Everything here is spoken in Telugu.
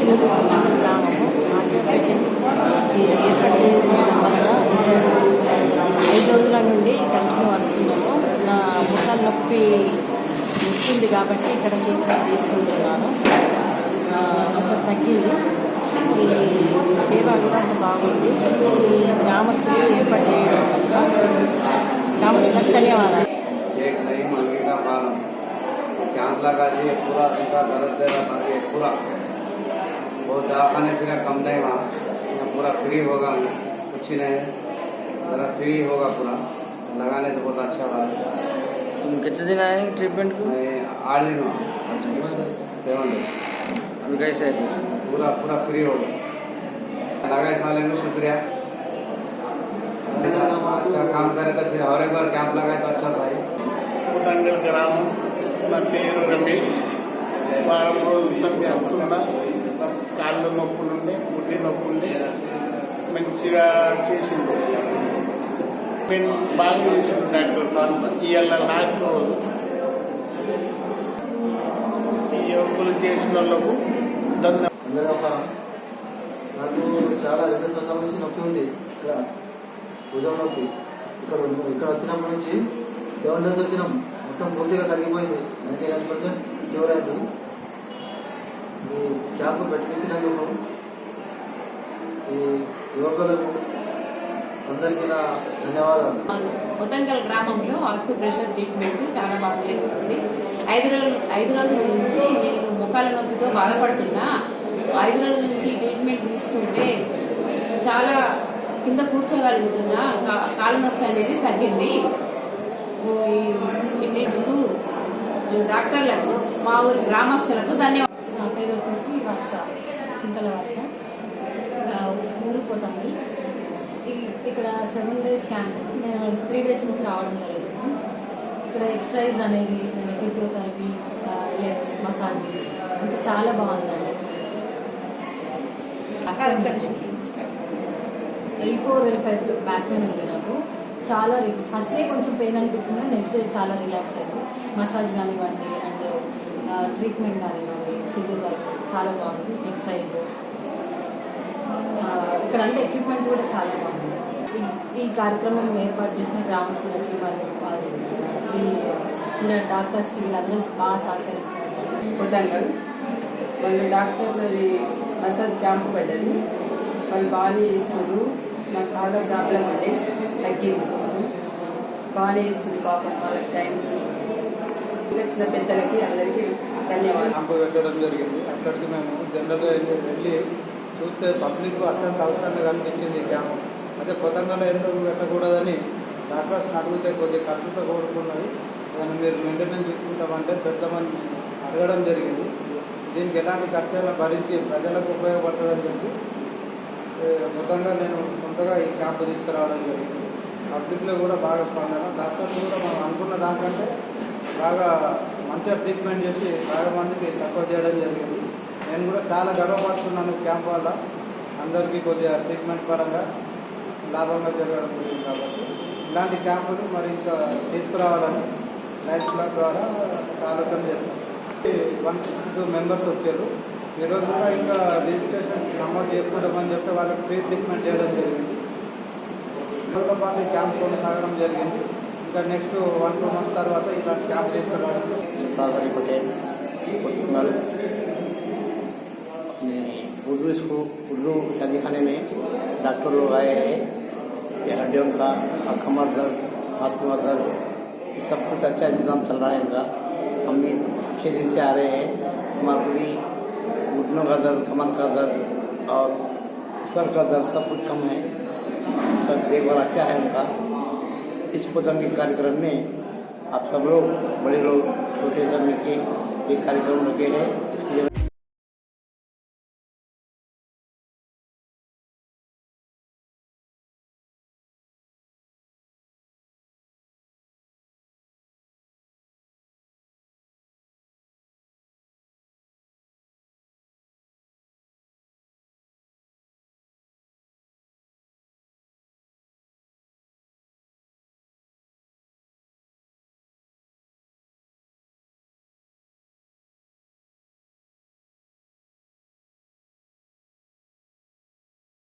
ఊరు గ్రామము ఏర్పాటు చేయడం వల్ల 5 రోజుల నుండి కంటిన్యూ వస్తున్నాను. నా ముఖాల నొప్పి ఉంటుంది కాబట్టి ఇక్కడ ట్రీట్మెంట్ తీసుకుంటున్నాను. అంత తగ్గింది. ఈ సేవ కూడా అంత బాగుంది. ఈ గ్రామస్తులు ఏర్పాటు చేయడం వల్ల గ్రామస్తులకు ధన్యవాదాలు. कैंप लगा दिए पूरा दूसरा दर्द दे रहा था ये पूरा बहुत दवाखाने फिर कम नहीं वहाँ पूरा फ्री होगा कुछ नहीं जरा फ्री होगा पूरा लगाने से बहुत अच्छा हुआ। तुम कितने दिन आए ट्रीटमेंट को? 8 दिन हुआ 7 दिन। अभी कैसे है? पूरा पूरा फ्री होगा लगा इस वाले में शुक्रिया। अच्छा काम करे तो फिर और एक बार कैंप लगाए तो अच्छा था। कोतंगल ग्राम నా పేరు రమేష్. వారం రోజులు సంధ్యాస్తున్నా కాళ్ళ నొప్పులుండే గుడ్డి నొప్పులుండే మంచిగా చేసిండు. నేను బాగా చేసిండు డాక్టర్. ఇవాళ లాస్ట్ రోజు ఈ యోగులు చేసిన వాళ్ళకు ధన్యవాదాలు. నాకు చాలా 2 సంవత్సరాల నుంచి నొప్పి ఉంది. ఇక్కడ భుజం నొప్పి ఇక్కడ వచ్చినప్పటి నుంచి 7 డేస్ వచ్చినాం. మొత్తం పూర్తిగా తగ్గిపోయింది. 99% క్యూర్ అయింది. ఈ క్యాంపు పెట్టించినందుకు ఈ యువకులకు అందరికీ నా ధన్యవాదాలు. కొతంగల్ గ్రామంలో ఆక్యుప్రెషర్ ట్రీట్మెంట్ చాలా బాగా జరుగుతుంది. 5 రోజుల నుంచి నేను ముఖాల నొప్పితో బాధపడుతున్నా. 5 రోజుల నుంచి ట్రీట్మెంట్ తీసుకుంటే చాలా కింద కూర్చోగలుగుతున్నా. కాళ్ళ నొప్పి అనేది తగ్గింది. ఇన్నిందుకు డాక్టర్లకు మా ఊరి గ్రామస్తులకు ధన్యవాదాలు. నా పేరు వచ్చేసి వర్ష, చింతల వర్ష, ఊరు పోతాను. ఇక్కడ 7 డేస్ క్యాంప్. నేను 3 డేస్ నుంచి రావడం జరుగుతుంది. ఇక్కడ ఎక్సర్సైజ్ అనేది, ఫిజియోథెరపీ, లెగ్స్ మసాజ్ అంటే చాలా బాగుందండి. L4 L5 బ్యాక్ పెయిన్ ఉంది నాకు. చాలా ఫస్ట్ డే కొంచెం పెయిన్ అనిపించింది, నెక్స్ట్ డే చాలా రిలాక్స్ అయింది. మసాజ్ కానివ్వండి అండ్ ట్రీట్మెంట్ కానివ్వండి, ఫిజియోథెరపీ చాలా బాగుంది. ఎక్సర్సైజ్ ఇక్కడ అంతా ఎక్విప్మెంట్ కూడా చాలా బాగుంది. ఈ కార్యక్రమం ఏర్పాటు చేసిన గ్రామస్తులకి మరియు ఈ డాక్టర్స్కి వీళ్ళందరూ బాగా సహకరించారు. కొతంగల్ వాళ్ళు డాక్టర్లది మసాజ్ క్యాంపు పడ్డది. వాళ్ళు బాగా చేస్తున్నారు. నాకు కాళ్ళ ప్రాబ్లం ఉండే తగ్గింది, కొంచెం బాగానే చేస్తుంది. పాపం వాళ్ళకి థ్యాంక్స్. వచ్చిన పెద్దలకి అందరికీ ధన్యవాదాలు. క్యాంపు పెట్టడం జరిగింది. అక్కడికి మేము జనరల్గా వెళ్ళి చూస్తే పబ్లిక్ అర్థం కాకుండా కనిపించింది క్యాంపు. అదే కొత్తగా ఎందుకు పెట్టకూడదని డాక్టర్స్ని అడిగితే కొద్దిగా ఖర్చుతో కూడుకున్నది. దాన్ని మీరు మెయింటెనెన్స్ తీసుకుంటామంటే పెద్దమని అడగడం జరిగింది. దీనికి ఎలాంటి ఖర్చులను భరించి ప్రజలకు ఉపయోగపడుతుందని చెప్పి మొత్తంగా నేను సొంతగా ఈ క్యాంపు తీసుకురావడం జరిగింది. పబ్లిక్లో కూడా బాగా స్పందన. డాక్టర్స్ కూడా మనం అనుకున్న దానికంటే బాగా మంచిగా ట్రీట్మెంట్ చేసి బాగా మందికి తక్కువ చేయడం జరిగింది. నేను కూడా చాలా గర్వపడుతున్నాను. క్యాంప్ వల్ల అందరికీ కొద్దిగా ట్రీట్మెంట్ పరంగా లాభంగా జరగడం జరిగింది. కాబట్టి ఇలాంటి క్యాంపులు మరి ఇంకా తీసుకురావాలని లైఫ్ క్లబ్ ద్వారా ఆలోచన చేస్తాం. 152 మెంబర్స్ వచ్చారు. ఈరోజు కూడా ఇంకా రిజిస్ట్రేషన్ నమోదు చేసుకుంటామని చెప్పి వాళ్ళకి ఫ్రీ ట్రీట్మెంట్ చేయడం జరిగింది. రోజుల పాటు క్యాంప్ కొనసాగడం జరిగింది. ఇంకా నెక్స్ట్ 1-2 మంత్స్ తర్వాత ఇలాంటి క్యాంప్ తీసుకురావడం. सागरी पटेल कोतंगल उर्दू शादीखाने में डॉक्टर लोग आए हैं. ये हड्डियों का और कमर दर्द, हाथ में दर्द, सब कुछ अच्छा इंतजाम चल रहा है इनका. हम भी 6 दिन से आ रहे हैं. हमारे पूरी घुटनों का दर्द, कमर का दर्द और सर का दर्द सब कुछ कम है. सब देखभाल अच्छा है उनका. इस कोतंगल कार्यक्रम में आप सब लोग, बड़े लोग, छोटे सब मिलकर ये कार्यक्रम रखे हैं. इसके लिए